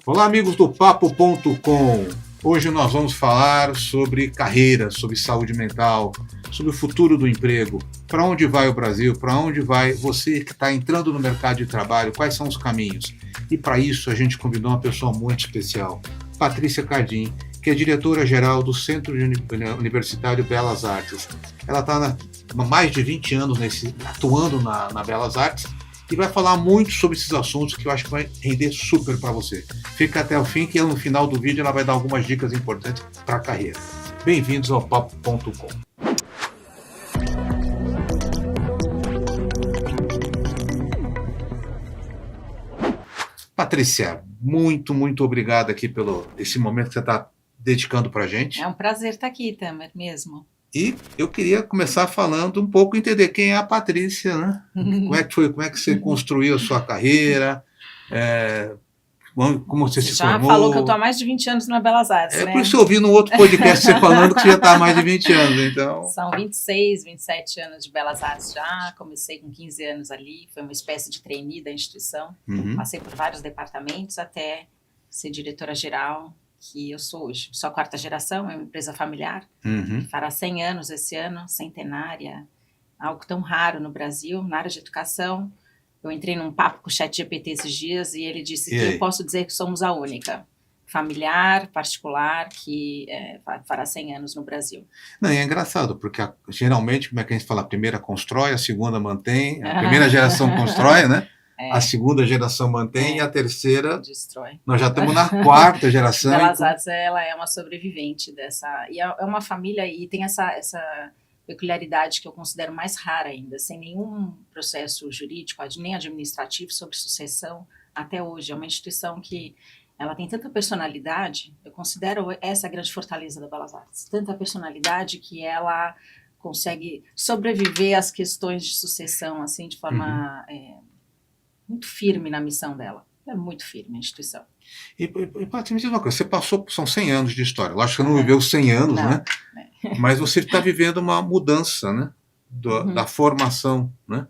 Olá, amigos do Papo.com. Hoje nós vamos falar sobre carreira, sobre saúde mental, sobre o futuro do emprego. Para onde vai o Brasil? Para onde vai você que está entrando no mercado de trabalho? Quais são os caminhos? E para isso a gente convidou uma pessoa muito especial, Patrícia Cardim, que é diretora-geral do Centro Universitário Belas Artes. Ela está há mais de 20 anos atuando na Belas Artes e vai falar muito sobre esses assuntos que eu acho que vai render super para você. Fica até o fim que no final do vídeo ela vai dar algumas dicas importantes para a carreira. Bem-vindos ao Papo.com. Patrícia, muito obrigado aqui pelo esse momento que você está dedicando para a gente. É um prazer estar aqui, Tamer, mesmo. E eu queria começar falando um pouco, entender quem é a Patrícia, né? Como é que foi, como é que você construiu a sua carreira, como você se formou. Já falou que eu estou há mais de 20 anos na Belas Artes, né? Por isso eu ouvi no outro podcast você falando que você já está há mais de 20 anos, então... São 26, 27 anos de Belas Artes já, comecei com 15 anos ali, foi uma espécie de trainee da instituição, passei por vários departamentos até ser diretora-geral, que eu sou hoje. Sou a quarta geração, é uma empresa familiar, que fará 100 anos esse ano, centenária, algo tão raro no Brasil, na área de educação. Eu entrei num papo com o ChatGPT esses dias e ele disse que eu posso dizer que somos a única familiar, particular, que fará 100 anos no Brasil. Não, e é engraçado, porque geralmente, como é que a gente fala, a primeira constrói, a segunda mantém, a primeira geração constrói, né? A segunda geração mantém e a terceira destrói. Nós já estamos na quarta geração. Belas Artes, ela é uma sobrevivente dessa, e é uma família e tem essa peculiaridade que eu considero mais rara ainda, sem nenhum processo jurídico, nem administrativo sobre sucessão até hoje. É uma instituição que ela tem tanta personalidade, eu considero essa a grande fortaleza da Belas Artes, tanta personalidade que ela consegue sobreviver às questões de sucessão assim de forma muito firme na missão dela. É muito firme a instituição. E Patrícia, me diz uma coisa, você passou, são 100 anos de história, lógico que você não viveu 100 anos, não, né? Mas você está vivendo uma mudança, né? Da formação, né?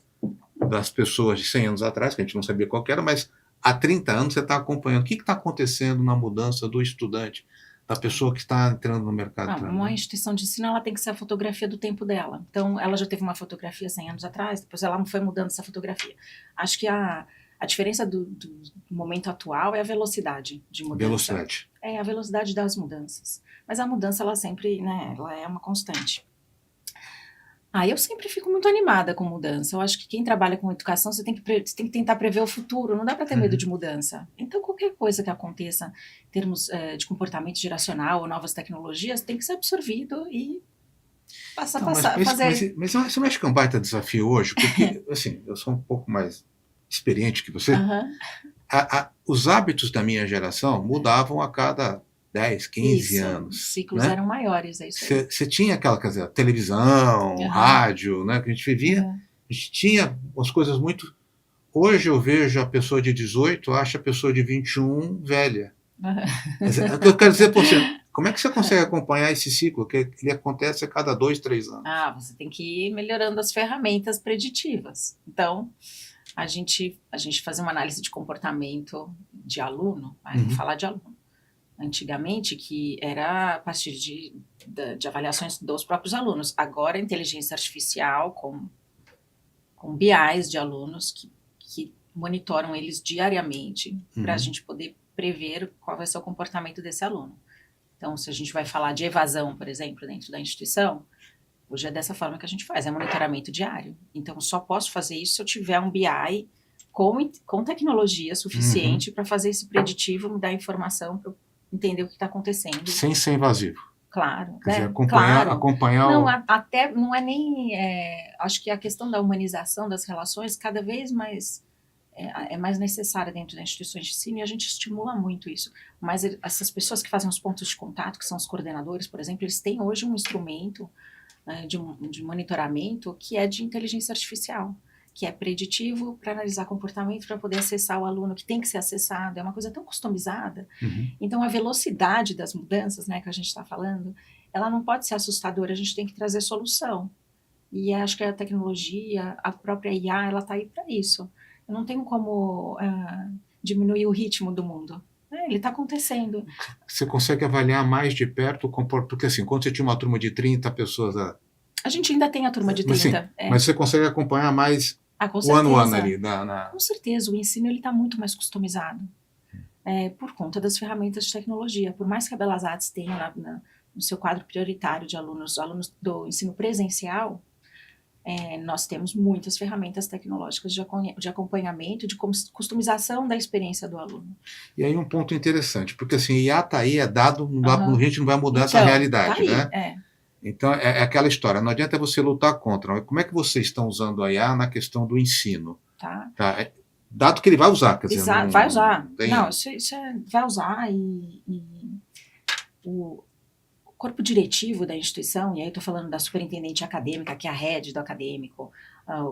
Das pessoas de 100 anos atrás, que a gente não sabia qual que era, mas há 30 anos você está acompanhando. O que está acontecendo na mudança do estudante, da pessoa que está entrando no mercado de trabalho? Uma instituição de ensino ela tem que ser a fotografia do tempo dela. Então, ela já teve uma fotografia 100 anos atrás, depois ela foi mudando essa fotografia. Acho que a diferença do momento atual é a velocidade de mudança. Velocidade. É a velocidade das mudanças. Mas a mudança, ela sempre, né, ela é uma constante. Eu sempre fico muito animada com mudança. Eu acho que quem trabalha com educação, você tem que tentar prever o futuro. Não dá para ter medo de mudança. Então, qualquer coisa que aconteça em termos de comportamento geracional ou novas tecnologias, tem que ser absorvido e fazer... Mas você não acha que é um baita desafio hoje? Porque, assim, eu sou um pouco mais experiente que você. Os hábitos da minha geração mudavam a cada 10, 15 anos. Os ciclos eram maiores, é isso aí. Você tinha aquela, quer dizer, televisão, rádio, né, que a gente vivia, a gente tinha umas coisas muito... Hoje eu vejo a pessoa de 18, acha a pessoa de 21 velha. Eu quero dizer para você, como é que você consegue acompanhar esse ciclo, que ele acontece a cada 2, 3 anos? Você tem que ir melhorando as ferramentas preditivas. Então, a gente faz uma análise de comportamento de aluno, vou falar de aluno. Antigamente, que era a partir de avaliações dos próprios alunos. Agora, a inteligência artificial com BIs de alunos que monitoram eles diariamente para a gente poder prever qual vai ser o comportamento desse aluno. Então, se a gente vai falar de evasão, por exemplo, dentro da instituição, hoje é dessa forma que a gente faz, é monitoramento diário. Então, só posso fazer isso se eu tiver um BI com tecnologia suficiente para fazer esse preditivo, me dar informação para entender o que está acontecendo. Sem ser invasivo. Claro. Quer dizer, acompanhar não, até não é nem... acho que a questão da humanização das relações cada vez mais é mais necessária dentro das instituições de ensino e a gente estimula muito isso. Mas essas pessoas que fazem os pontos de contato, que são os coordenadores, por exemplo, eles têm hoje um instrumento de monitoramento que é de inteligência artificial, que é preditivo para analisar comportamento, para poder acessar o aluno que tem que ser acessado. É uma coisa tão customizada. Então, a velocidade das mudanças, né, que a gente está falando, ela não pode ser assustadora, a gente tem que trazer solução. E acho que a tecnologia, a própria IA, ela está aí para isso. Eu não tenho como diminuir o ritmo do mundo. Ele está acontecendo. Você consegue avaliar mais de perto o comportamento? Porque assim, quando você tinha uma turma de 30 pessoas... A gente ainda tem a turma de 30. Mas você consegue acompanhar mais com o ano certeza. ali? Com certeza, o ensino está muito mais customizado. Por conta das ferramentas de tecnologia. Por mais que a Belas Artes tenha no seu quadro prioritário de alunos do ensino presencial, nós temos muitas ferramentas tecnológicas de acompanhamento, de customização da experiência do aluno. E aí um ponto interessante, porque assim, IA está aí, é dado, a gente não vai mudar essa realidade, tá aí, né? Então, é aquela história, não adianta você lutar contra. Como é que vocês estão usando a IA na questão do ensino? Tá. Dado que ele vai usar, quer dizer... Exato, vai usar. Não, isso vai usar e o corpo diretivo da instituição, e aí estou falando da superintendente acadêmica, que é a head do acadêmico,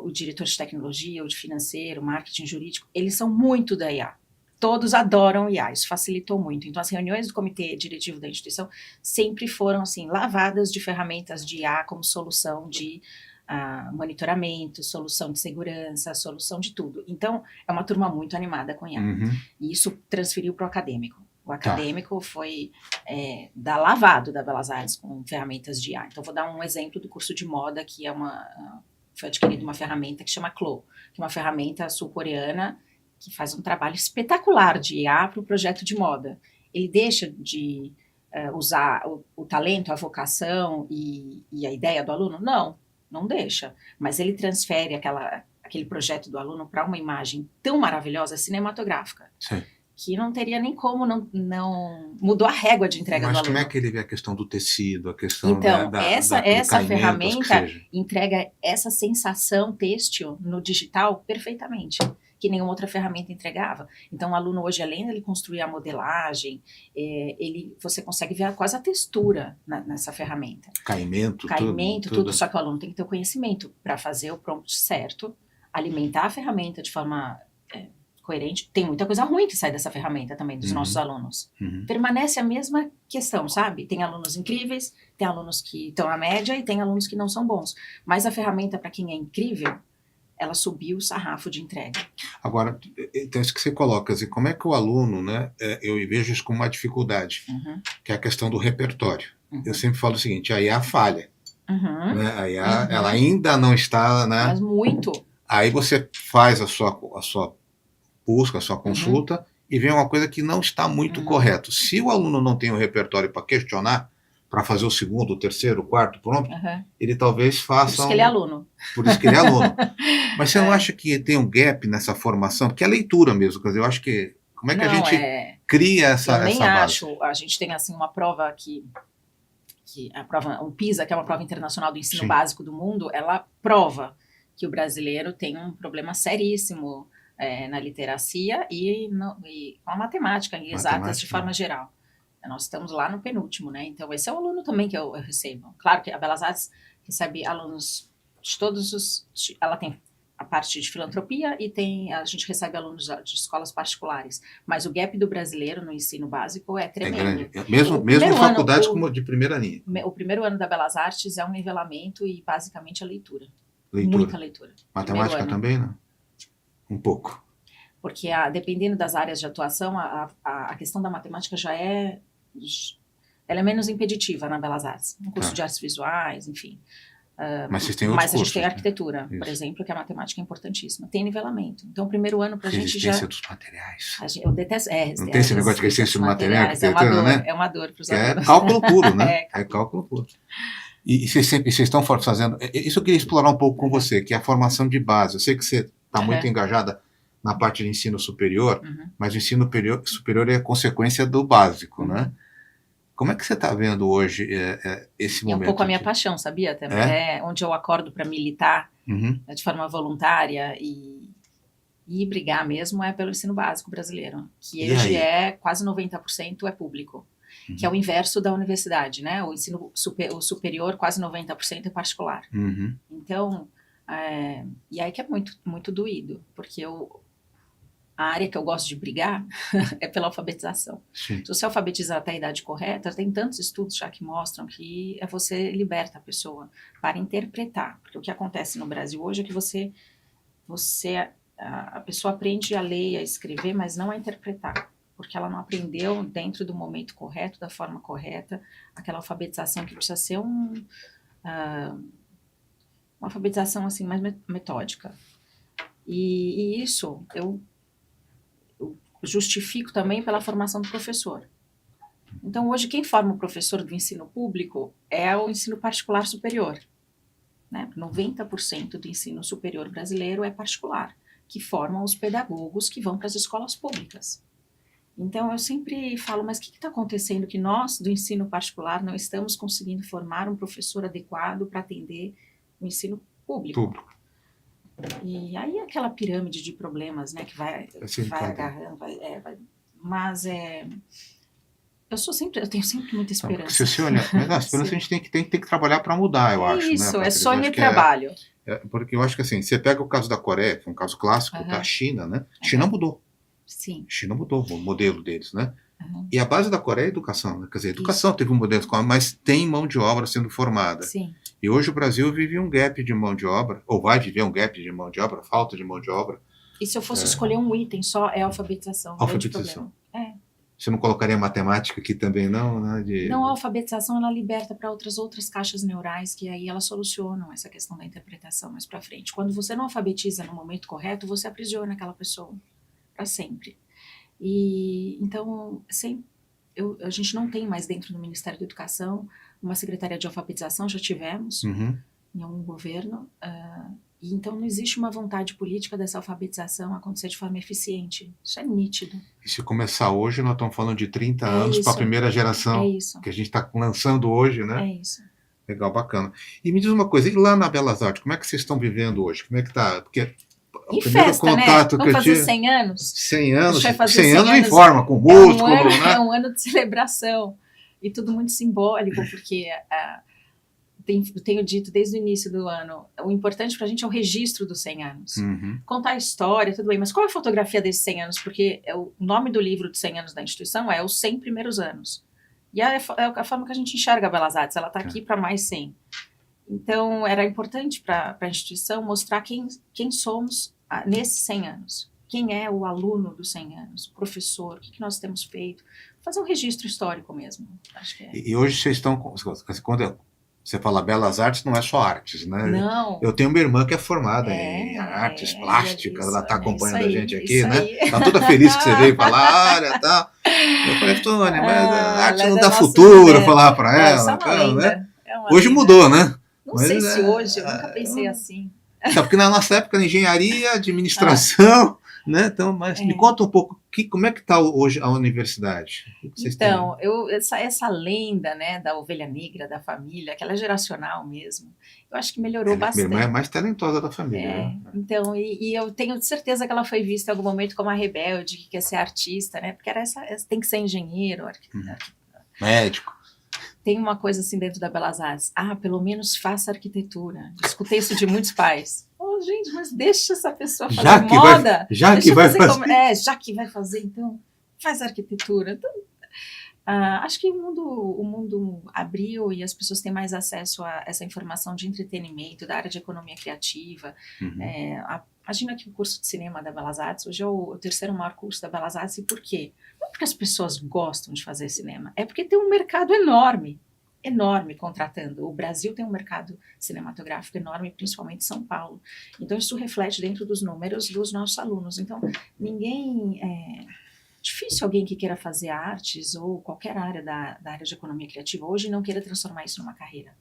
o diretor de tecnologia, o de financeiro, marketing jurídico, eles são muito da IA. Todos adoram IA, isso facilitou muito. Então, as reuniões do comitê diretivo da instituição sempre foram, assim, lavadas de ferramentas de IA como solução de monitoramento, solução de segurança, solução de tudo. Então, é uma turma muito animada com IA. E isso transferiu para o acadêmico. O acadêmico foi da lavado da Belas Artes com ferramentas de IA. Então, vou dar um exemplo do curso de moda, que foi adquirido uma ferramenta que chama Clo, que é uma ferramenta sul-coreana que faz um trabalho espetacular de IA para o projeto de moda. Ele deixa de usar o talento, a vocação e a ideia do aluno? Não deixa. Mas ele transfere aquele projeto do aluno para uma imagem tão maravilhosa, cinematográfica. Sim. Que não teria nem como, não mudou a régua de entrega do aluno. Mas como é que ele vê a questão do tecido, a questão então, do essa ferramenta entrega essa sensação têxtil no digital perfeitamente, que nenhuma outra ferramenta entregava. Então, o aluno hoje, além de ele construir a modelagem, você consegue ver quase a textura nessa ferramenta. Caimento, tudo. Só que o aluno tem que ter o conhecimento para fazer o prompt certo, alimentar a ferramenta de forma coerente. Tem muita coisa ruim que sai dessa ferramenta também, dos nossos alunos. Permanece a mesma questão, sabe? Tem alunos incríveis, tem alunos que estão na média e tem alunos que não são bons. Mas a ferramenta, para quem é incrível, ela subiu o sarrafo de entrega. Agora, então isso que você coloca, assim, como é que o aluno, né, eu vejo isso como uma dificuldade, que é a questão do repertório. Eu sempre falo o seguinte, a IA falha. Né? A IA, ela ainda não está... Né? Mas muito. Aí você faz a sua busca, a sua consulta, e vem uma coisa que não está muito correto. Se o aluno não tem o repertório para questionar, para fazer o segundo, o terceiro, o quarto prompt, ele talvez faça... Por isso que ele é aluno. Por isso que ele é aluno. Mas você não acha que tem um gap nessa formação? Porque é leitura mesmo, quer dizer, eu acho que... Como é que a gente cria essa base? Eu nem acho. A gente tem, assim, uma prova que a prova, o PISA, que é uma prova internacional do ensino básico do mundo, ela prova que o brasileiro tem um problema seríssimo na literacia e com a matemática, em exatas de forma geral. Nós estamos lá no penúltimo, né? Então, esse é o aluno também que eu recebo. Claro que a Belas Artes recebe alunos de todos os... Ela tem a parte de filantropia e a gente recebe alunos de escolas particulares. Mas o gap do brasileiro no ensino básico é tremendo. É grande. Mesmo faculdades como de primeira linha. O primeiro ano da Belas Artes é um nivelamento e basicamente a leitura. Muita leitura. Matemática também, não? Um pouco. Porque dependendo das áreas de atuação, a questão da matemática ela é menos impeditiva na Belas Artes. No curso de artes visuais, enfim. Mas vocês têm outros cursos, a gente tem arquitetura, por exemplo, que a matemática é importantíssima. Tem nivelamento. Então, o primeiro ano pra gente já... Resistência dos materiais. Eu detesto... Não tem esse negócio de resistência dos materiais? Né? É uma dor para os alunos. É cálculo puro, né? É cálculo puro. E vocês estão fazendo... Isso eu queria explorar um pouco com você, que é a formação de base. Eu sei que você está muito engajada na parte de ensino superior, mas o ensino superior é consequência do básico, né? Como é que você está vendo hoje esse momento? É um pouco a minha paixão, sabia? Também. Onde eu acordo para militar de forma voluntária e brigar mesmo pelo ensino básico brasileiro, que hoje quase 90% é público, que é o inverso da universidade, né? O ensino superior, quase 90% é particular. Então, e aí que é muito, muito doído, porque a área que eu gosto de brigar é pela alfabetização. Se você alfabetizar até a idade correta, tem tantos estudos já que mostram que você liberta a pessoa para interpretar. Porque o que acontece no Brasil hoje é que a pessoa aprende a ler e a escrever, mas não a interpretar. porque ela não aprendeu dentro do momento correto, da forma correta, aquela alfabetização que precisa ser uma alfabetização assim, mais metódica. E isso eu justifico também pela formação do professor. Então, hoje, quem forma o professor do ensino público é o ensino particular superior. Né? 90% do ensino superior brasileiro é particular, que formam os pedagogos que vão para as escolas públicas. Então, eu sempre falo, mas o que está acontecendo que nós, do ensino particular, não estamos conseguindo formar um professor adequado para atender o ensino público? E aí aquela pirâmide de problemas, né, que vai agarrando, mas eu tenho sempre muita esperança. Se você olhar, mas a esperança a gente tem que trabalhar para mudar, eu acho. Isso, né, é sonho e trabalho. Porque eu acho que assim, você pega o caso da Coreia, que é um caso clássico, da China, né? China mudou. Sim. China mudou o modelo deles, né? E a base da Coreia é a educação, né? Quer dizer, a educação teve um modelo, mas tem mão de obra sendo formada. Sim. E hoje o Brasil vive um gap de mão de obra, ou vai viver um gap de mão de obra, falta de mão de obra. E se eu fosse escolher um item só, é alfabetização. Alfabetização. Você não colocaria matemática aqui também, não? Né? Não, a alfabetização ela liberta para outras caixas neurais, que aí elas solucionam essa questão da interpretação mais para frente. Quando você não alfabetiza no momento correto, você aprisiona aquela pessoa para sempre. E então, a gente não tem mais dentro do Ministério da Educação uma secretaria de alfabetização, já tivemos em algum governo, e então não existe uma vontade política dessa alfabetização acontecer de forma eficiente. Isso é nítido. E se começar hoje, nós estamos falando de 30 anos para a primeira geração, que a gente está lançando hoje, né? É isso. Legal, bacana. E me diz uma coisa, e lá na Belas Artes, como é que vocês estão vivendo hoje? Como é que está? Porque em festa, contato, né? Vamos fazer 100 anos? 100 anos, 100 anos em forma, com músculo, né? É um ano de celebração. E tudo muito simbólico, porque tenho dito desde o início do ano, o importante para a gente é o registro dos 100 anos. Contar a história, tudo bem, mas qual é a fotografia desses 100 anos? Porque o nome do livro de 100 anos da instituição é Os 100 Primeiros Anos. E é a forma que a gente enxerga a Belas Artes, ela está aqui para mais 100. Então, era importante para a instituição mostrar quem somos nesses 100 anos. Quem é o aluno dos 100 anos, o professor, o que nós temos feito. Fazer um registro histórico mesmo. Acho que E hoje vocês estão... Quando você fala Belas Artes, não é só artes, né? Não. Eu tenho uma irmã que é formada em artes plásticas, ela está acompanhando a gente aqui, né? Está toda feliz que você veio falar, olha, tá. Eu falei, Tônia, mas a arte não dá futuro, eu falava para ela. Então, né? Hoje mudou, né? Não sei se hoje, eu nunca pensei assim. Porque na nossa época, na engenharia, administração, né? Então, mas me conta um pouco, como é que está hoje a universidade? Então, essa lenda, né, da ovelha negra, da família, aquela geracional mesmo, eu acho que melhorou bastante. Minha irmã é a mais talentosa da família. Né? Então, e eu tenho certeza que ela foi vista em algum momento como a rebelde, que quer ser artista, né? Porque tem que ser engenheiro, médico. Tem uma coisa assim dentro da Belas Artes, pelo menos faça arquitetura. Escutei isso de muitos pais. Gente, mas deixa essa pessoa fazer moda. Já que vai fazer, então faz arquitetura. Então, acho que o mundo abriu e as pessoas têm mais acesso a essa informação de entretenimento, da área de economia criativa. Imagina que o curso de cinema da Belas Artes hoje é o terceiro maior curso da Belas Artes. E por quê? Não é porque as pessoas gostam de fazer cinema, é porque tem um mercado enorme contratando. O Brasil tem um mercado cinematográfico enorme, principalmente São Paulo. Então, isso reflete dentro dos números dos nossos alunos. Então, difícil alguém que queira fazer artes ou qualquer área da área de economia criativa hoje não queira transformar isso numa carreira.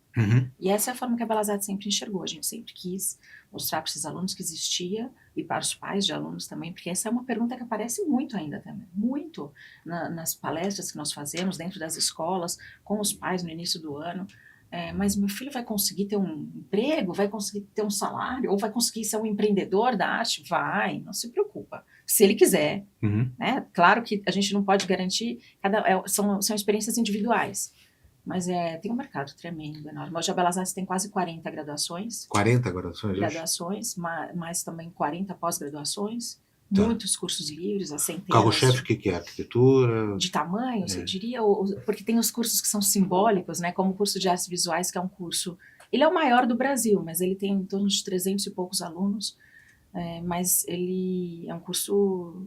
E essa é a forma que a Belas Artes sempre enxergou. A gente sempre quis mostrar para esses alunos que existia e para os pais de alunos também, porque essa é uma pergunta que aparece muito ainda também, muito nas palestras que nós fazemos dentro das escolas, com os pais no início do ano. Mas meu filho vai conseguir ter um emprego, vai conseguir ter um salário, ou vai conseguir ser um empreendedor da arte? Vai, não se preocupa. Se ele quiser. Né? Claro que a gente não pode garantir, são experiências individuais, mas tem um mercado tremendo, enorme. Hoje a Belas Artes tem quase 40 graduações. 40 graduações? Graduações, mas também 40 pós-graduações. Muitos cursos livres, a centenas. Carro-chefe, o que é? Arquitetura? De tamanho, você diria? Porque tem os cursos que são simbólicos, né? Como o curso de artes visuais, que é um curso... Ele é o maior do Brasil, mas ele tem em torno de 300 e poucos alunos. Mas ele é um curso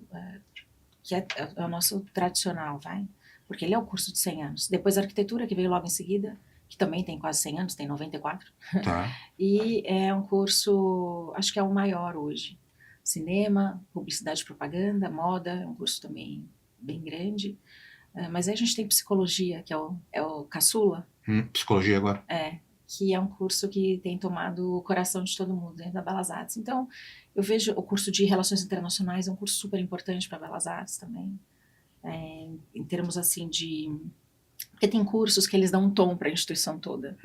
que é o nosso tradicional, vai? Porque ele é o curso de 100 anos. Depois a arquitetura, que veio logo em seguida, que também tem quase 100 anos, tem 94. Tá. E é um curso, acho que é o maior hoje. Cinema, publicidade e propaganda, moda, é um curso também bem grande. Mas aí a gente tem psicologia, que é o caçula, Psicologia agora. que é um curso que tem tomado o coração de todo mundo dentro da Belas Artes. Então, eu vejo o curso de Relações Internacionais, é um curso super importante para Belas Artes também. Em termos assim de... Porque tem cursos que eles dão um tom para a instituição toda.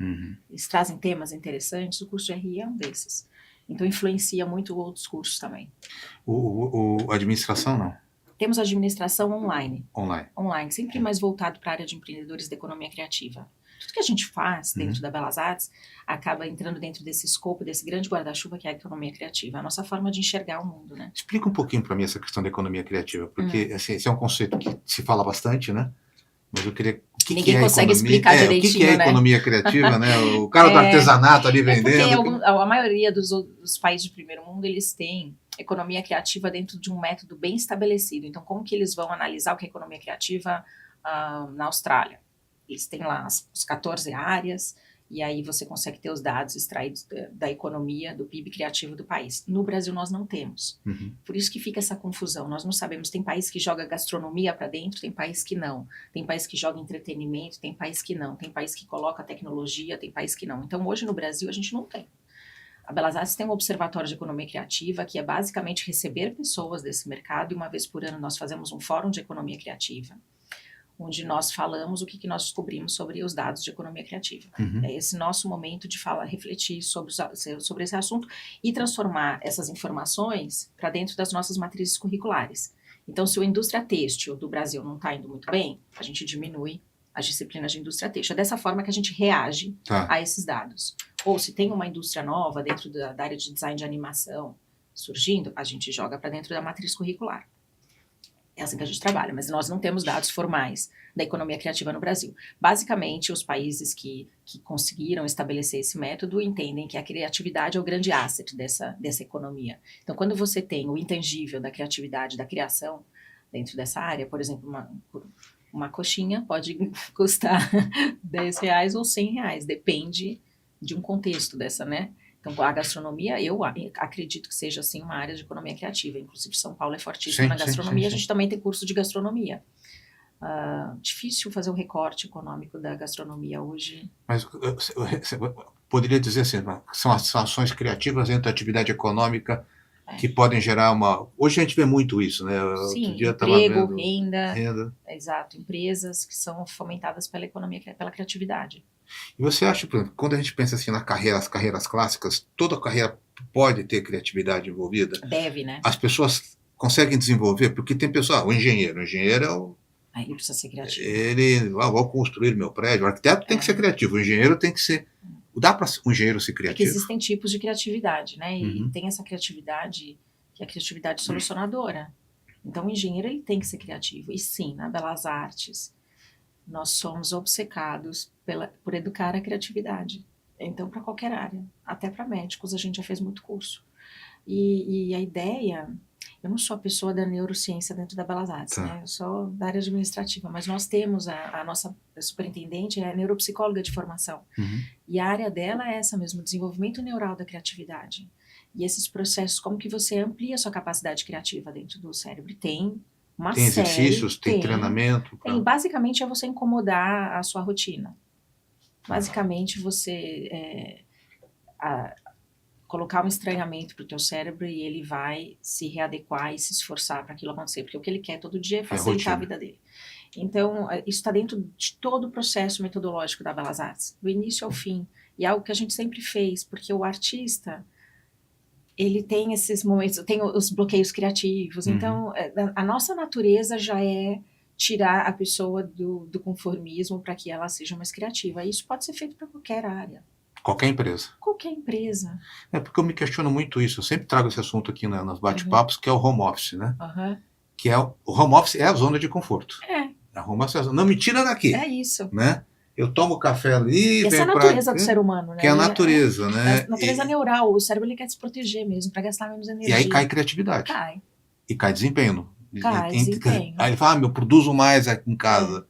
Eles trazem temas interessantes, o curso de RI é um desses. Então influencia muito outros cursos também. Administração não? Temos administração online. Online, sempre mais voltado para a área de empreendedores da economia criativa. Tudo que a gente faz dentro da Belas Artes acaba entrando dentro desse escopo, desse grande guarda-chuva que é a economia criativa, a nossa forma de enxergar o mundo, né? Explica um pouquinho para mim essa questão da economia criativa, porque assim, esse é um conceito que se fala bastante, né? Mas eu queria... Ninguém consegue explicar direitinho, o que é né? economia criativa, né? O cara do artesanato ali vendendo. Porque a maioria dos países de primeiro mundo, eles têm economia criativa dentro de um método bem estabelecido. Então, como que eles vão analisar o que é economia criativa na Austrália? Eles têm lá as 14 áreas, e aí você consegue ter os dados extraídos da economia, do PIB criativo do país. No Brasil, nós não temos. Por isso que fica essa confusão. Nós não sabemos. Tem país que joga gastronomia para dentro, tem país que não. Tem país que joga entretenimento, tem país que não. Tem país que coloca tecnologia, tem país que não. Então, hoje no Brasil, a gente não tem. A Belas Artes tem um observatório de economia criativa, que é basicamente receber pessoas desse mercado, e uma vez por ano nós fazemos um fórum de economia criativa, onde nós falamos o que nós descobrimos sobre os dados de economia criativa. É esse nosso momento de refletir sobre esse assunto e transformar essas informações para dentro das nossas matrizes curriculares. Então, se a indústria têxtil do Brasil não está indo muito bem, a gente diminui as disciplinas de indústria têxtil. É dessa forma que a gente reage a esses dados. Ou se tem uma indústria nova dentro da área de design de animação surgindo, a gente joga para dentro da matriz curricular. É assim que a gente trabalha, mas nós não temos dados formais da economia criativa no Brasil. Basicamente, os países que conseguiram estabelecer esse método entendem que a criatividade é o grande asset dessa economia. Então, quando você tem o intangível da criatividade, da criação dentro dessa área, por exemplo, uma coxinha pode custar R$10 ou R$100, depende de um contexto dessa, né? Então, a gastronomia, eu acredito que seja, assim, uma área de economia criativa. Inclusive, São Paulo é fortíssimo na gastronomia. Sim. A gente também tem curso de gastronomia. Difícil fazer um recorte econômico da gastronomia hoje. Mas você poderia dizer assim, são as ações criativas dentro da atividade econômica que podem gerar uma... Hoje a gente vê muito isso, né? Sim, emprego, renda. Exato, empresas que são fomentadas pela economia, pela criatividade. E você acha, por exemplo, quando a gente pensa assim nas carreiras clássicas, toda carreira pode ter criatividade envolvida? Deve, né? As pessoas conseguem desenvolver? Porque tem pessoas, o engenheiro é o... Ele precisa ser criativo. Ele, vou construir meu prédio, o arquiteto tem que ser criativo, o engenheiro tem que ser... Dá para o engenheiro ser criativo? É que existem tipos de criatividade, né? E tem essa criatividade, que é a criatividade solucionadora. Então, o engenheiro ele tem que ser criativo. E sim, na Belas Artes, nós somos obcecados por educar a criatividade. Então, para qualquer área, até para médicos, a gente já fez muito curso. E a ideia... Eu não sou a pessoa da neurociência dentro da Belas Artes, né? Eu sou da área administrativa, mas nós temos a nossa superintendente, é neuropsicóloga de formação. E a área dela é essa mesmo, desenvolvimento neural da criatividade. E esses processos, como que você amplia a sua capacidade criativa dentro do cérebro? Tem uma série... Tem exercícios, tem treinamento? Basicamente é você incomodar a sua rotina. Basicamente você... colocar um estranhamento para o teu cérebro e ele vai se readequar e se esforçar para aquilo acontecer, porque o que ele quer todo dia é facilitar a vida dele. Então, isso está dentro de todo o processo metodológico da Belas Artes, do início ao fim, e é algo que a gente sempre fez, porque o artista, ele tem esses momentos, tem os bloqueios criativos, então a nossa natureza já é tirar a pessoa do conformismo para que ela seja mais criativa, e isso pode ser feito para qualquer área. Qualquer empresa. Qualquer empresa. É porque eu me questiono muito isso. Eu sempre trago esse assunto aqui nos bate-papos, que é o home office, né? Que é o home office é a zona de conforto. A home office não me tira daqui. É isso. Né? Eu tomo café ali... Essa é a natureza do ser humano, né? Que é a natureza, né? A natureza neural. O cérebro ele quer se proteger mesmo, para gastar menos energia. E aí cai criatividade. Cai. E cai desempenho Desempenho. Aí ele fala, eu produzo mais aqui em casa.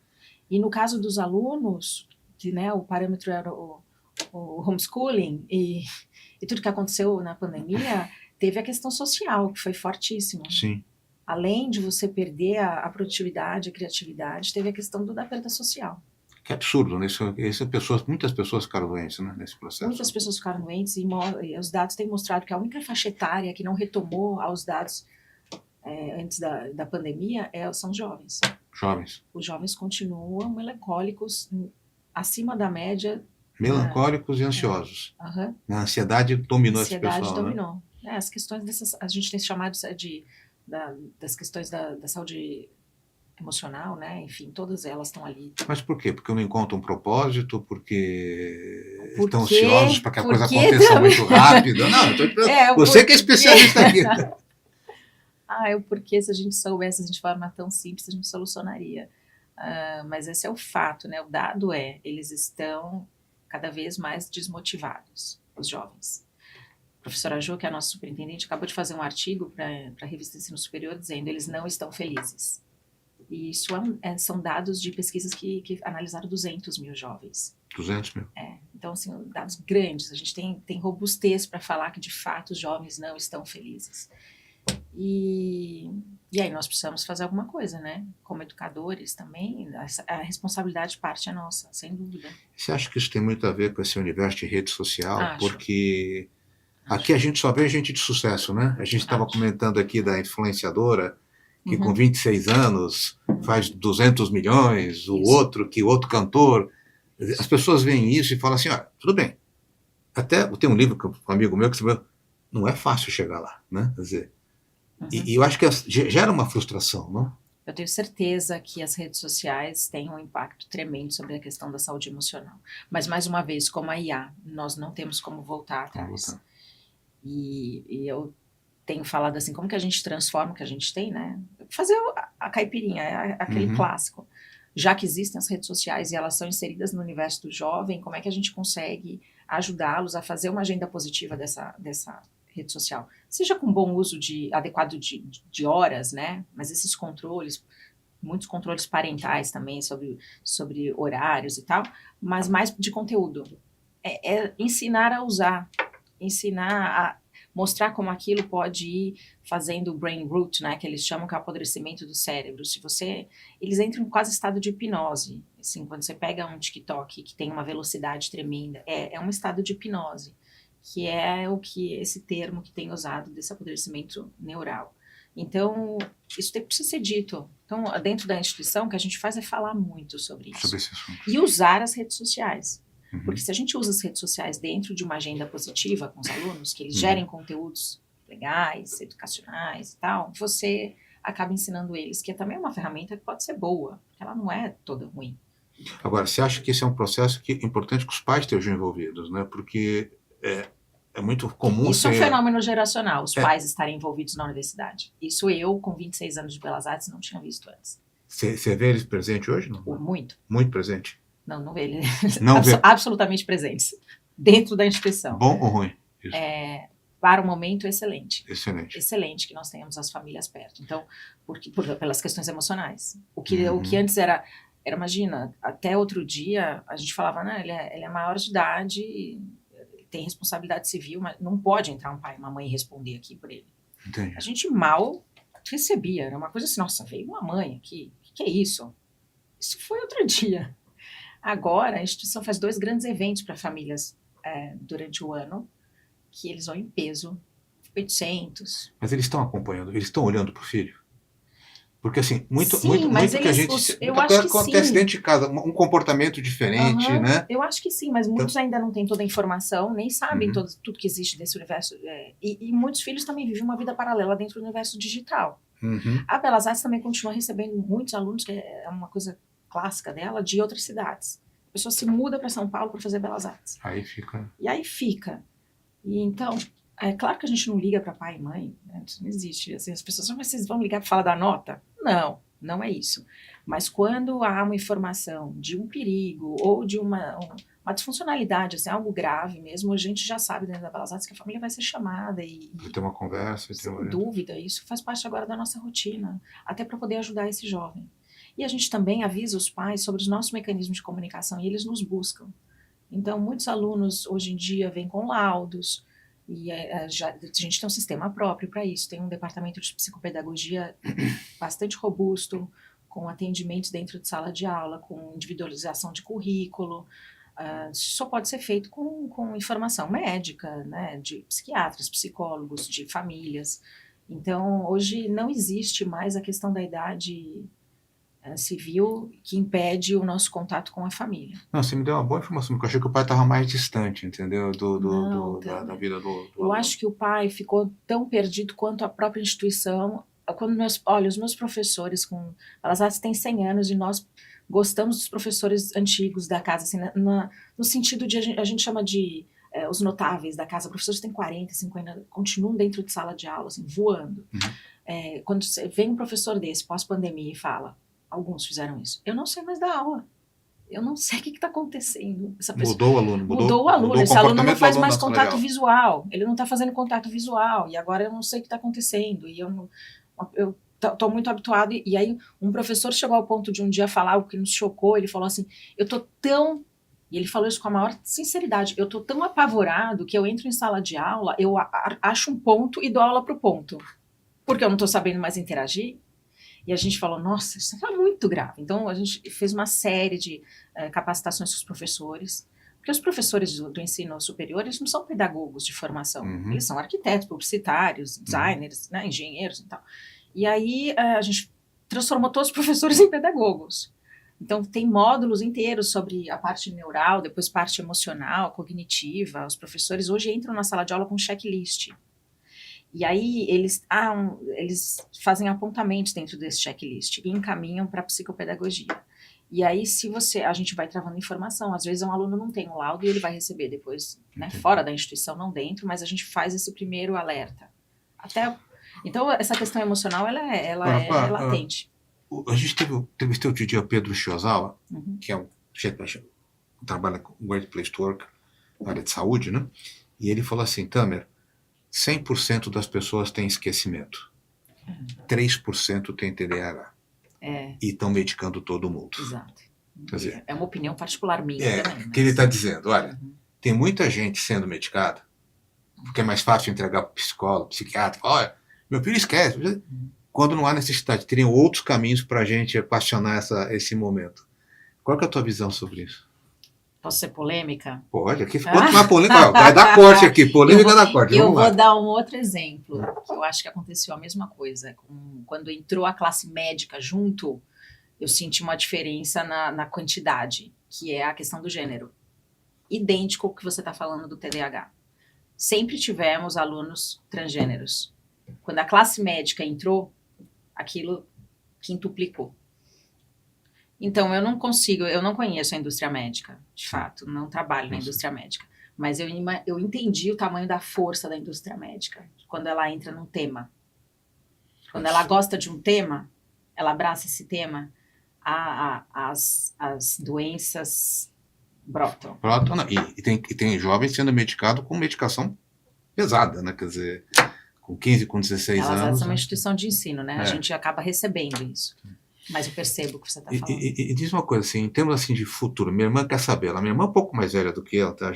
E no caso dos alunos, que, né, o parâmetro era o homeschooling e tudo que aconteceu na pandemia, teve a questão social, que foi fortíssima. Sim. Além de você perder a produtividade, a criatividade, teve a questão da perda social. Que absurdo, né? Muitas pessoas ficaram doentes, né, nesse processo. Muitas pessoas ficaram doentes e os dados têm mostrado que a única faixa etária que não retomou aos dados antes da pandemia são os jovens. Jovens. Os jovens continuam melancólicos, acima da média. Melancólicos e ansiosos. Uhum. A ansiedade dominou esse pessoal. A ansiedade dominou. Né? As questões dessas, a gente tem chamado das questões da saúde emocional, né? Enfim, todas elas estão ali. Mas por quê? Porque não encontram um propósito? Porque estão ansiosos para que a coisa aconteça também... muito rápido? Não, você que é especialista aqui. Porque se a gente soubesse de forma tão simples, a gente solucionaria. Mas esse é o fato, né? O dado eles estão cada vez mais desmotivados, os jovens. A professora Jo, que é a nossa superintendente, acabou de fazer um artigo para a revista Ensino Superior dizendo eles não estão felizes. E isso são dados de pesquisas que analisaram 200 mil jovens. 200 mil? Então, assim, dados grandes. A gente tem robustez para falar que, de fato, os jovens não estão felizes. E aí nós precisamos fazer alguma coisa, né? Como educadores também, a responsabilidade parte é nossa, sem dúvida. Você acha que isso tem muito a ver com esse universo de rede social? Acho. Porque aqui a gente só vê gente de sucesso, né? A gente estava comentando aqui da influenciadora que com 26 anos faz 200 milhões, o outro cantor. As pessoas veem isso e falam assim, tudo bem. Até tem um livro que um amigo meu que escreveu, não é fácil chegar lá, né? Quer dizer, e eu acho que gera uma frustração, não? Eu tenho certeza que as redes sociais têm um impacto tremendo sobre a questão da saúde emocional. Mas, mais uma vez, como a IA, nós não temos como voltar atrás. E eu tenho falado assim, como que a gente transforma o que a gente tem, né? Fazer a caipirinha, aquele clássico. Já que existem as redes sociais e elas são inseridas no universo do jovem, como é que a gente consegue ajudá-los a fazer uma agenda positiva dessa rede social? Seja com bom uso adequado de horas, né? Mas esses controles, muitos controles parentais também sobre horários e tal, mas mais de conteúdo. Ensinar a usar, ensinar a mostrar como aquilo pode ir fazendo brain root, né, que eles chamam que é o apodrecimento do cérebro. Eles entram em quase estado de hipnose. Assim, quando você pega um TikTok que tem uma velocidade tremenda, é um estado de hipnose, que é esse termo que tem usado desse apodrecimento neural. Então, isso precisa ser dito. Então, dentro da instituição, o que a gente faz é falar muito sobre isso. E usar as redes sociais. Porque se a gente usa as redes sociais dentro de uma agenda positiva com os alunos, que eles gerem conteúdos legais, educacionais e tal, você acaba ensinando eles que também é uma ferramenta que pode ser boa, porque ela não é toda ruim. Agora, você acha que esse é um processo que é importante que os pais estejam envolvidos, né? Porque é muito comum... Isso é um fenômeno geracional, os pais estarem envolvidos na universidade. Isso eu, com 26 anos de Belas Artes, não tinha visto antes. Você vê eles presentes hoje? Não? Muito. Muito presente? Não vê eles absolutamente presentes dentro da instituição. Bom ou ruim? Isso. Para o momento, excelente. Excelente que nós tenhamos as famílias perto. Então, pelas questões emocionais. O que antes era, imagina, até outro dia, a gente falava, né, ele é maior de idade, tem responsabilidade civil, mas não pode entrar um pai e uma mãe e responder aqui por ele. Entendi. A gente mal recebia, era uma coisa assim, nossa, veio uma mãe aqui, o que é isso? Isso foi outro dia. Agora, a instituição faz 2 grandes eventos para famílias durante o ano, que eles vão em peso, 800. Mas eles estão acompanhando, eles estão olhando para o filho? Porque assim, muito que a gente... acontece dentro de casa, um comportamento diferente, né? Eu acho que sim, mas muitos ainda não têm toda a informação, nem sabem tudo que existe desse universo. E muitos filhos também vivem uma vida paralela dentro do universo digital. A Belas Artes também continua recebendo muitos alunos, que é uma coisa clássica dela, de outras cidades. A pessoa se muda para São Paulo para fazer Belas Artes. E aí fica. E então, é claro que a gente não liga para pai e mãe, né? Isso não existe. Assim, as pessoas, mas vocês vão ligar para falar da nota? Não é isso. Mas quando há uma informação de um perigo ou de uma A disfuncionalidade, assim, é algo grave mesmo, a gente já sabe dentro da Belas Artes que a família vai ser chamada Vai ter uma conversa. Sem dúvida, isso faz parte agora da nossa rotina, até para poder ajudar esse jovem. E a gente também avisa os pais sobre os nossos mecanismos de comunicação e eles nos buscam. Então, muitos alunos hoje em dia vêm com laudos, e a gente tem um sistema próprio para isso, tem um departamento de psicopedagogia bastante robusto, com atendimentos dentro de sala de aula, com individualização de currículo. Só pode ser feito com informação médica, né, de psiquiatras, psicólogos, de famílias. Então, hoje não existe mais a questão da idade civil que impede o nosso contato com a família. Não, você me deu uma boa informação, porque eu achei que o pai estava mais distante, entendeu? Da vida do Eu acho que o pai ficou tão perdido quanto a própria instituição. Quando os meus professores com Belas Artes têm 100 anos e nós gostamos dos professores antigos da casa, assim, no sentido de a gente chama de os notáveis da casa, professores que têm 40, 50, continuam dentro de sala de aula, assim, voando. Quando vem um professor desse, pós-pandemia, e fala, alguns fizeram isso, eu não sei mais dar aula. Eu não sei o que está acontecendo. Mudou o aluno. Mudou o aluno. Esse aluno não faz mais contato visual. Ele não está fazendo contato visual. E agora eu não sei o que está acontecendo. E eu estou muito habituado. E aí um professor chegou ao ponto de um dia falar o que nos chocou. Ele falou assim, e ele falou isso com a maior sinceridade, eu estou tão apavorado que eu entro em sala de aula, eu acho um ponto e dou aula para o ponto. Porque eu não estou sabendo mais interagir. E a gente falou, nossa, isso é muito grave. Então, a gente fez uma série de capacitações com os professores, porque os professores do ensino superior, eles não são pedagogos de formação, eles são arquitetos, publicitários, designers, né, engenheiros e tal. E aí, a gente transformou todos os professores em pedagogos. Então, tem módulos inteiros sobre a parte neural, depois parte emocional, cognitiva. Os professores hoje entram na sala de aula com checklist. E aí eles fazem apontamentos dentro desse checklist e encaminham para a psicopedagogia. E aí a gente vai travando informação, às vezes um aluno não tem um laudo e ele vai receber depois, né, fora da instituição, não dentro, mas a gente faz esse primeiro alerta. Então essa questão emocional, ela é latente. A gente teve esse outro dia Pedro Chiozawa, que é um chefe que trabalha com Great Place to Work, na área de saúde, né? E ele falou assim, Tamer, 100% das pessoas têm esquecimento. 3% têm TDAH. E estão medicando todo mundo. Exato. Quer dizer, é uma opinião particular minha também. Que ele está dizendo, olha, tem muita gente sendo medicada, porque é mais fácil entregar para o psicólogo, psiquiatra, olha, meu filho esquece. Quando não há necessidade, teriam outros caminhos para a gente equacionar esse momento. Qual que é a tua visão sobre isso? Posso ser polêmica? Pode, aqui ficou uma polêmica. Vai dar corte aqui, polêmica da corte. Eu vou dar um outro exemplo, que eu acho que aconteceu a mesma coisa. Quando entrou a classe médica junto, eu senti uma diferença na quantidade, que é a questão do gênero. Idêntico ao que você está falando do TDAH. Sempre tivemos alunos transgêneros. Quando a classe médica entrou, aquilo quintuplicou. Então, eu não conheço a indústria médica, de fato, não trabalho na indústria médica, mas eu entendi o tamanho da força da indústria médica, quando ela entra num tema. Quando ela gosta de um tema, ela abraça esse tema, as doenças brotam. Não, e tem jovens sendo medicados com medicação pesada, né? Quer dizer, com 15, com 16 anos. Elas são uma instituição de ensino, né? A gente acaba recebendo isso. Mas eu percebo o que você está falando. E diz uma coisa, assim, em termos assim, de futuro, minha irmã quer saber, minha irmã é um pouco mais velha do que eu, tá?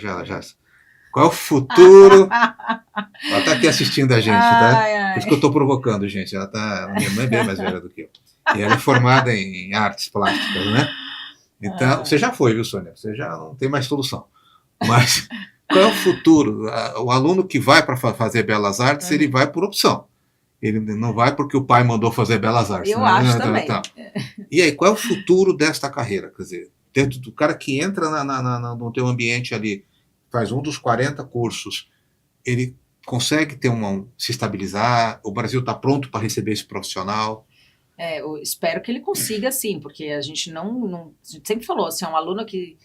Qual é o futuro? Ela está aqui assistindo a gente, tá? Por isso que eu estou provocando, gente. Minha irmã é bem mais velha do que eu. E ela é formada em artes plásticas, né? Então, você já foi, viu, Sônia? Você já não tem mais solução. Mas qual é o futuro? O aluno que vai para fazer belas artes, ele vai por opção. Ele não vai porque o pai mandou fazer belas artes. Eu acho também. E aí, qual é o futuro desta carreira? Quer dizer, dentro do cara que entra no teu ambiente ali, faz um dos 40 cursos, ele consegue se estabilizar? O Brasil está pronto para receber esse profissional? Eu espero que ele consiga, sim, porque a gente a gente sempre falou, se é um aluno que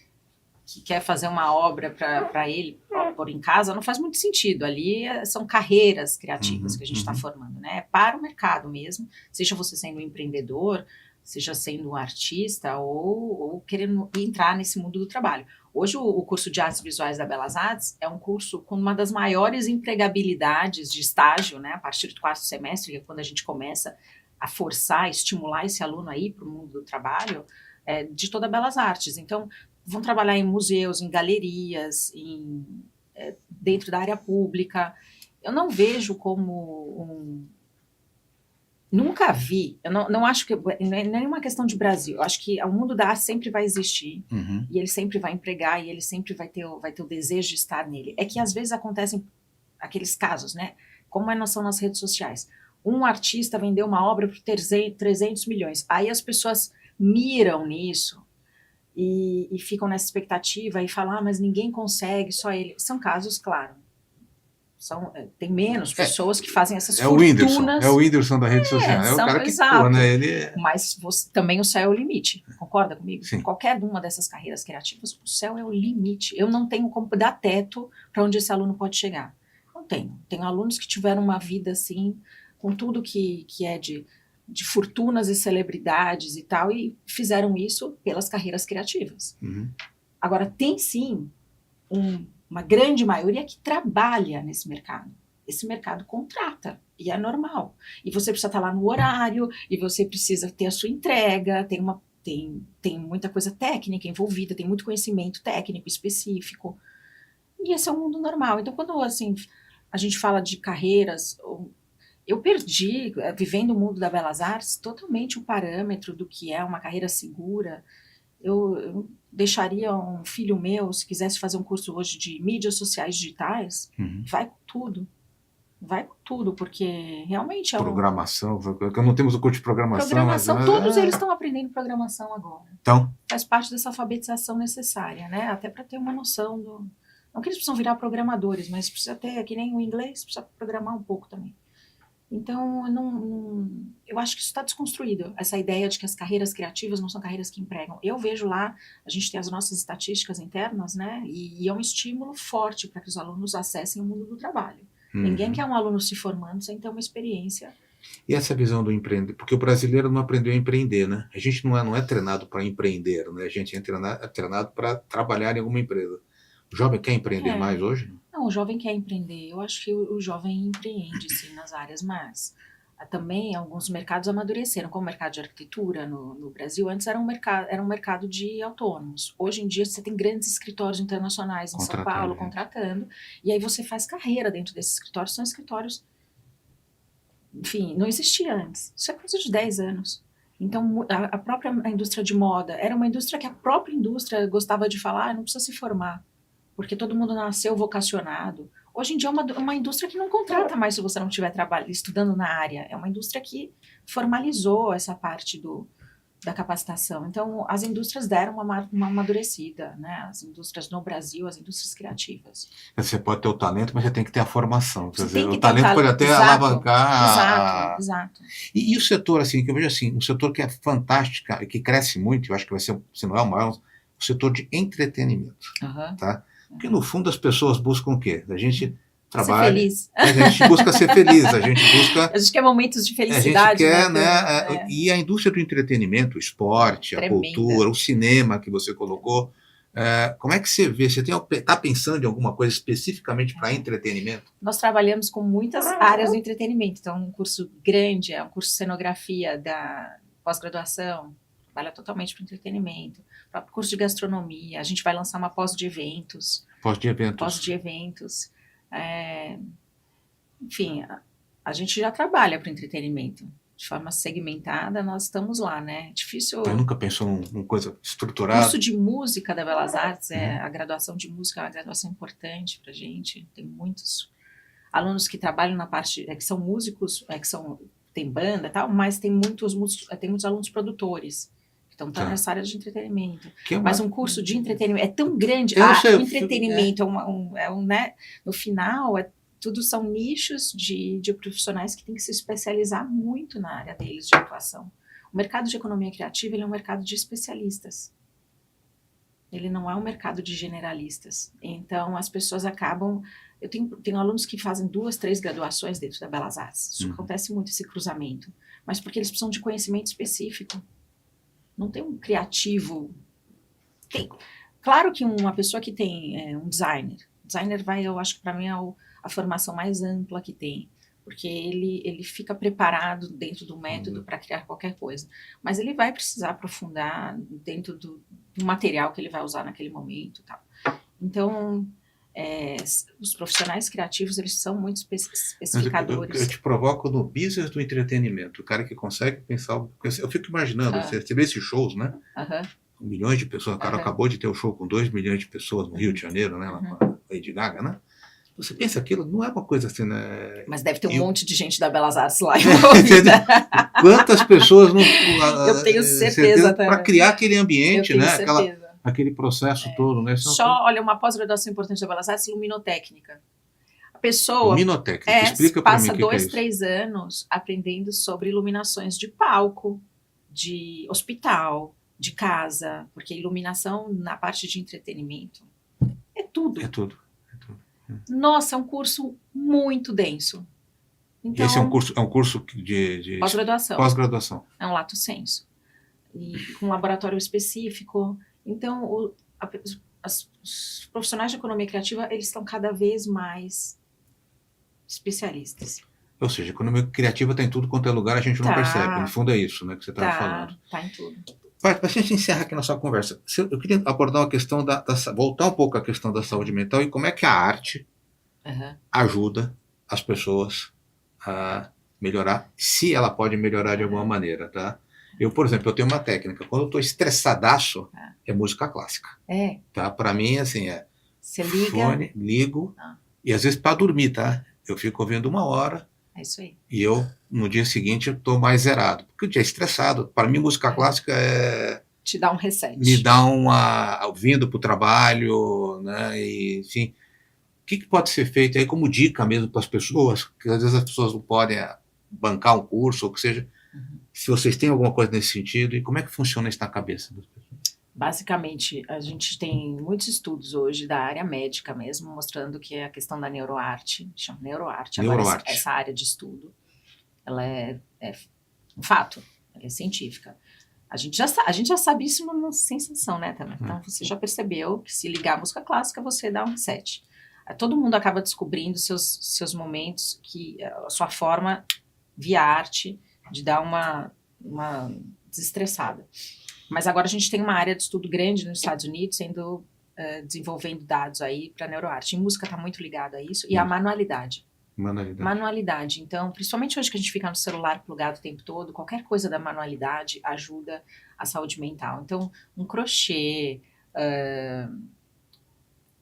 quer fazer uma obra para ele pôr em casa, não faz muito sentido. Ali são carreiras criativas que a gente está formando, né? Para o mercado mesmo, seja você sendo um empreendedor, seja sendo um artista ou querendo entrar nesse mundo do trabalho. Hoje, o curso de Artes Visuais da Belas Artes é um curso com uma das maiores empregabilidades de estágio, né, a partir do 4º semestre, que é quando a gente começa a forçar, estimular esse aluno a ir para o mundo do trabalho, de toda a Belas Artes. Então, vão trabalhar em museus, em galerias, dentro da área pública. Eu não vejo como nunca vi, eu não acho que, não é nenhuma questão de Brasil, eu acho que o mundo da arte sempre vai existir, e ele sempre vai empregar, e ele sempre vai ter o desejo de estar nele. É que às vezes acontecem aqueles casos, né, como são nas redes sociais. Um artista vendeu uma obra por 300 milhões, aí as pessoas miram nisso, e ficam nessa expectativa, e falam, mas ninguém consegue, só ele. São casos, claro. Tem menos pessoas que fazem essas fortunas. É o Whindersson da rede social. É o cara que exato. Né? Mas também o céu é o limite. Concorda comigo? Sim. Qualquer uma dessas carreiras criativas, o céu é o limite. Eu não tenho como dar teto para onde esse aluno pode chegar. Não tenho. Tenho alunos que tiveram uma vida assim, com tudo que é de fortunas e celebridades e tal, e fizeram isso pelas carreiras criativas. Agora, tem sim uma grande maioria que trabalha nesse mercado. Esse mercado contrata, e é normal. E você precisa estar lá no horário, e você precisa ter a sua entrega, tem muita coisa técnica envolvida, tem muito conhecimento técnico específico. E esse é o mundo normal. Então, quando assim, a gente fala de carreiras, eu perdi, vivendo o mundo da Belas Artes, totalmente o parâmetro do que é uma carreira segura. Eu deixaria um filho meu, se quisesse fazer um curso hoje de mídias sociais digitais, vai com tudo, porque realmente programação, porque não temos o curso de programação. Todos eles estão aprendendo programação agora. Então, faz parte dessa alfabetização necessária, né? Até para ter uma noção do... Não que eles precisam virar programadores, mas precisa ter, que nem o inglês, precisa programar um pouco também. Então, eu acho que isso está desconstruído, essa ideia de que as carreiras criativas não são carreiras que empregam. Eu vejo lá, a gente tem as nossas estatísticas internas, né, e é um estímulo forte para que os alunos acessem o mundo do trabalho. Ninguém quer um aluno se formando sem ter uma experiência. E essa visão do empreender, porque o brasileiro não aprendeu a empreender, né? A gente não é treinado para empreender, né? A gente é treinado para trabalhar em alguma empresa. O jovem quer empreender mais hoje? Não, o jovem quer empreender. Eu acho que o jovem empreende, sim, nas áreas, mas também alguns mercados amadureceram, como o mercado de arquitetura no Brasil. Antes era um mercado de autônomos. Hoje em dia você tem grandes escritórios internacionais em São Paulo contratando, e aí você faz carreira dentro desses escritórios. São escritórios, enfim, não existia antes. Isso é coisa de 10 anos. Então, a própria indústria de moda era uma indústria que a própria indústria gostava de falar, não precisa se formar, porque todo mundo nasceu vocacionado. Hoje em dia é uma indústria que não contrata mais se você não estiver estudando na área. É uma indústria que formalizou essa parte da capacitação. Então, as indústrias deram uma amadurecida, né? As indústrias no Brasil, as indústrias criativas. Você pode ter o talento, mas você tem que ter a formação. Quer dizer, o talento pode até alavancar. Exato. E o setor, assim, que eu vejo assim, um setor que é fantástico e que cresce muito, eu acho que vai ser, se não é o maior, o setor de entretenimento. Tá? Porque, no fundo, as pessoas buscam o quê? A gente trabalha... Ser feliz. A gente busca ser feliz, a gente quer momentos de felicidade. A gente quer, E a indústria do entretenimento, o esporte, a cultura, o cinema que você colocou, como é que você vê? Você está pensando em alguma coisa especificamente para entretenimento? Nós trabalhamos com muitas áreas do entretenimento. Então, um curso grande é um curso de cenografia da pós-graduação, trabalha totalmente para entretenimento. O próprio curso de gastronomia, a gente vai lançar uma pós de eventos. Enfim, a gente já trabalha para entretenimento. De forma segmentada, nós estamos lá, né? É difícil... Eu nunca pensou numa coisa estruturada? O curso de música da Belas Artes, a graduação de música é uma graduação importante para a gente. Tem muitos alunos que trabalham na parte... que são músicos, tem banda e tal, mas tem muitos alunos produtores. Então, está nessa área de entretenimento. Mas um curso de entretenimento é tão grande. O entretenimento né? No final, tudo são nichos de profissionais que têm que se especializar muito na área deles de atuação. O mercado de economia criativa ele é um mercado de especialistas. Ele não é um mercado de generalistas. Então, as pessoas acabam... Eu tenho alunos que fazem 2, 3 graduações dentro da Belas Artes. Isso acontece muito, esse cruzamento. Mas porque eles precisam de conhecimento específico. não tem um criativo. Claro que uma pessoa que tem um designer vai, eu acho que para mim é a formação mais ampla que tem, porque ele fica preparado dentro do método para criar qualquer coisa, mas ele vai precisar aprofundar dentro do material que ele vai usar naquele momento, tal. Então, os profissionais criativos, eles são muito especificadores. Eu te provoco no business do entretenimento, o cara que consegue pensar, eu fico imaginando, você vê esses shows, né? Milhões de pessoas, o cara acabou de ter um show com 2 milhões de pessoas no Rio de Janeiro, né? Lá com a Lady Gaga, né? Você pensa aquilo, não é uma coisa assim, né? Mas deve ter um monte de gente da Belas Artes lá. Quantas pessoas não. Eu tenho certeza também. Para criar aquele ambiente, né? Certeza. Aquele processo todo, né? Olha, uma pós-graduação importante da Belas Artes, luminotécnica. A pessoa luminotécnica, explica para mim passa o que 2, é isso. 3 anos aprendendo sobre iluminações de palco, de hospital, de casa, porque iluminação na parte de entretenimento é tudo. É tudo. Nossa, é um curso muito denso. Então, esse é um curso de pós-graduação. Pós-graduação. É um lato sensu. E com um laboratório específico. Então, os profissionais de economia criativa, eles estão cada vez mais especialistas. Ou seja, economia criativa tem tudo quanto é lugar, a gente não percebe. No fundo é isso, né, que você estava falando. Tá em tudo. Para a gente encerrar aqui nossa conversa, eu queria abordar uma questão voltar um pouco à questão da saúde mental e como é que a arte ajuda as pessoas a melhorar, se ela pode melhorar de alguma maneira, tá? Eu, por exemplo, eu tenho uma técnica, quando eu estou estressadaço, é música clássica. Tá? Para mim, assim, você liga, fone, ligo, e às vezes para dormir, tá? Eu fico ouvindo 1 hora, é isso aí. E eu, no dia seguinte, eu estou mais zerado. Porque o dia é estressado. Para mim, música clássica te dá um reset. Me dá vindo para o trabalho, né? E, enfim, o que pode ser feito aí como dica mesmo para as pessoas? Porque às vezes as pessoas não podem bancar um curso, ou que seja. Se vocês têm alguma coisa nesse sentido, e como é que funciona isso na cabeça das pessoas? Basicamente, a gente tem muitos estudos hoje da área médica mesmo, mostrando que a questão da neuroarte, chama neuroarte. Agora, essa área de estudo, ela é um fato, ela é científica. A gente já sabe isso numa sensação, né, também. Então, você já percebeu que se ligar a música clássica, você dá um reset. Todo mundo acaba descobrindo seus momentos, a sua forma, via arte, de dar uma desestressada. Mas agora a gente tem uma área de estudo grande nos Estados Unidos desenvolvendo dados aí para neuroarte. E música está muito ligada a isso. E a manualidade. Manualidade. Então, principalmente hoje que a gente fica no celular plugado o tempo todo, qualquer coisa da manualidade ajuda a saúde mental. Então, um crochê...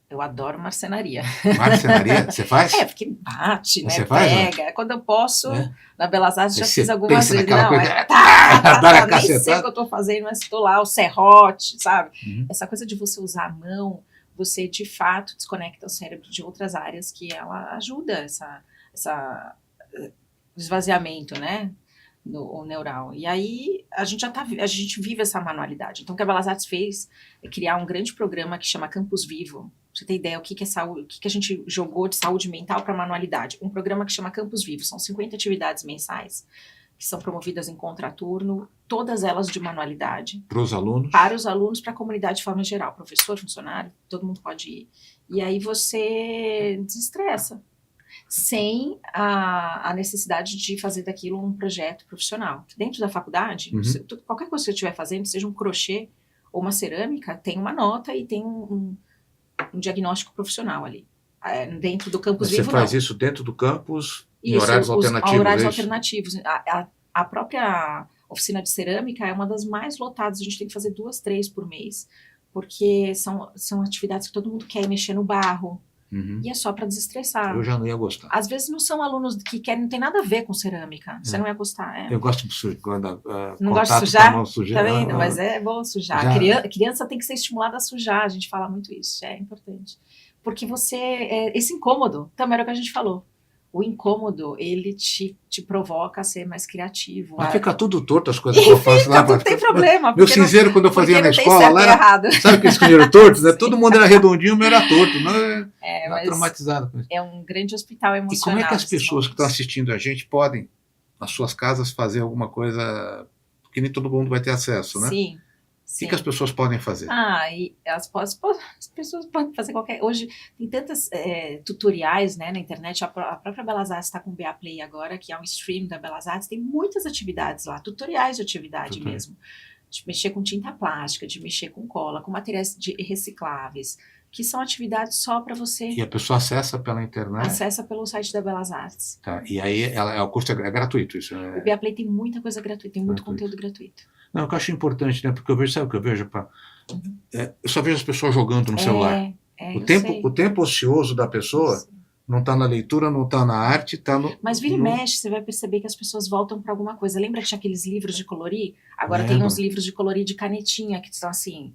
eu adoro marcenaria. Marcenaria? Você faz? Porque bate, né? Você faz, pega. né? Quando eu posso, na Belas Artes já fiz algumas vezes. Não, nem sei o que eu tô fazendo, mas estou lá, o serrote, sabe? Essa coisa de você usar a mão, você de fato desconecta o cérebro de outras áreas que ela ajuda essa esvaziamento, né? O neural. E aí a gente vive essa manualidade. Então o que a Belas Artes fez é criar um grande programa que chama Campus Vivo. Você tem ideia o que é saúde, o que a gente jogou de saúde mental para manualidade? Um programa que chama Campus Vivo. São 50 atividades mensais que são promovidas em contraturno, todas elas de manualidade. Para os alunos? Para os alunos, para a comunidade de forma geral. Professor, funcionário, todo mundo pode ir. E aí você desestressa, sem a necessidade de fazer daquilo um projeto profissional. Dentro da faculdade, qualquer coisa que você estiver fazendo, seja um crochê ou uma cerâmica, tem uma nota e tem um diagnóstico profissional ali. Dentro do campus Vivo, você faz isso dentro do campus, em horários alternativos? Horários alternativos. A própria oficina de cerâmica é uma das mais lotadas. A gente tem que fazer 2, 3 por mês, porque são atividades que todo mundo quer mexer no barro. E é só para desestressar. Eu já não ia gostar. Às vezes não são alunos que querem, não tem nada a ver com cerâmica. Você não ia gostar. Eu gosto de sujar. Não gosta de sujar? Tá vendo? Mas é bom sujar. A criança tem que ser estimulada a sujar. A gente fala muito isso. É importante. Porque esse incômodo, também era o que a gente falou. O incômodo, ele te provoca a ser mais criativo. Mas fica tudo torto as coisas que eu faço lá. Não tem problema. Meu cinzeiro, quando eu fazia na escola, lá era, sabe aqueles cinzeiros tortos? Né? Todo mundo era redondinho, o meu era torto. Não é traumatizado com isso. É um grande hospital emocional. E como é que as pessoas que estão assistindo a gente podem, nas suas casas, fazer alguma coisa que nem todo mundo vai ter acesso, né? Sim. O que as pessoas podem fazer? E as pessoas podem fazer qualquer... Hoje tem tantas tutoriais, né, na internet, a própria Belas Artes está com o BA Play agora, que é um stream da Belas Artes, tem muitas atividades lá, tutoriais de atividade mesmo, de mexer com tinta plástica, de mexer com cola, com materiais recicláveis, que são atividades só para você... E a pessoa acessa pela internet? Acessa pelo site da Belas Artes. Tá, e aí o custo é gratuito, isso? O BA Play tem muita coisa gratuita, tem muito conteúdo gratuito. Não, o que eu acho importante, né? Porque eu vejo, sabe o que eu vejo? Eu só vejo as pessoas jogando no celular. O tempo ocioso da pessoa não está na leitura, não está na arte, está no... Mas vira e mexe, você vai perceber que as pessoas voltam para alguma coisa. Lembra que tinha aqueles livros de colorir? Agora tem uns livros de colorir de canetinha, que estão assim,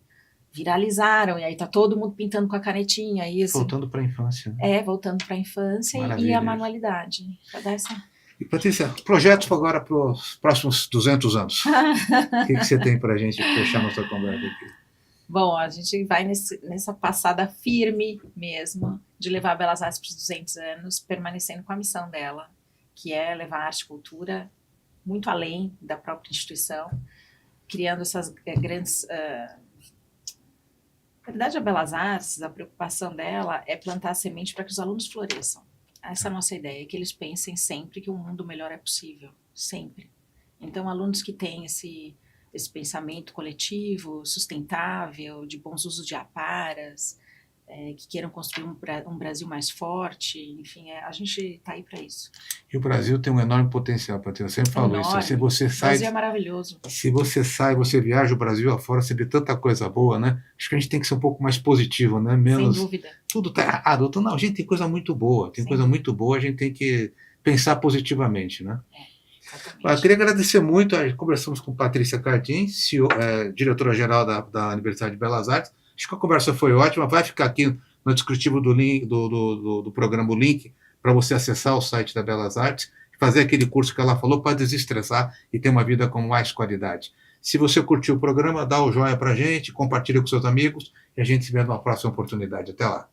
viralizaram, e aí tá todo mundo pintando com a canetinha. Isso. Voltando para a infância. Né? Voltando para a infância. Maravilha. E a manualidade. Para dar essa... E, Patrícia, projetos agora para os próximos 200 anos. O que você tem para a gente fechar nossa conversa aqui? Bom, a gente vai nessa passada firme mesmo, de levar a Belas Artes para os 200 anos, permanecendo com a missão dela, que é levar arte e cultura muito além da própria instituição, criando essas grandes... Na verdade, a Belas Artes, a preocupação dela é plantar a semente para que os alunos floresçam. Essa é a nossa ideia, que eles pensem sempre que um mundo melhor é possível, sempre. Então, alunos que têm esse pensamento coletivo, sustentável, de bons usos de aparas, que queiram construir um Brasil mais forte, enfim, a gente está aí para isso. E o Brasil tem um enorme potencial, Patrícia, eu sempre falo isso. Se você sai, o Brasil é maravilhoso. Se você sai, você viaja o Brasil afora, você vê tanta coisa boa, né? Acho que a gente tem que ser um pouco mais positivo, né? Menos, sem dúvida. Tudo está errado. Então, não, gente, tem coisa muito boa, a gente tem que pensar positivamente, né? Eu queria agradecer muito, conversamos com Patrícia Cardim, diretora-geral da Universidade de Belas Artes. Acho que a conversa foi ótima, vai ficar aqui no descritivo do programa o link para você acessar o site da Belas Artes, fazer aquele curso que ela falou para desestressar e ter uma vida com mais qualidade. Se você curtiu o programa, dá o joinha para a gente, compartilha com seus amigos e a gente se vê numa próxima oportunidade. Até lá.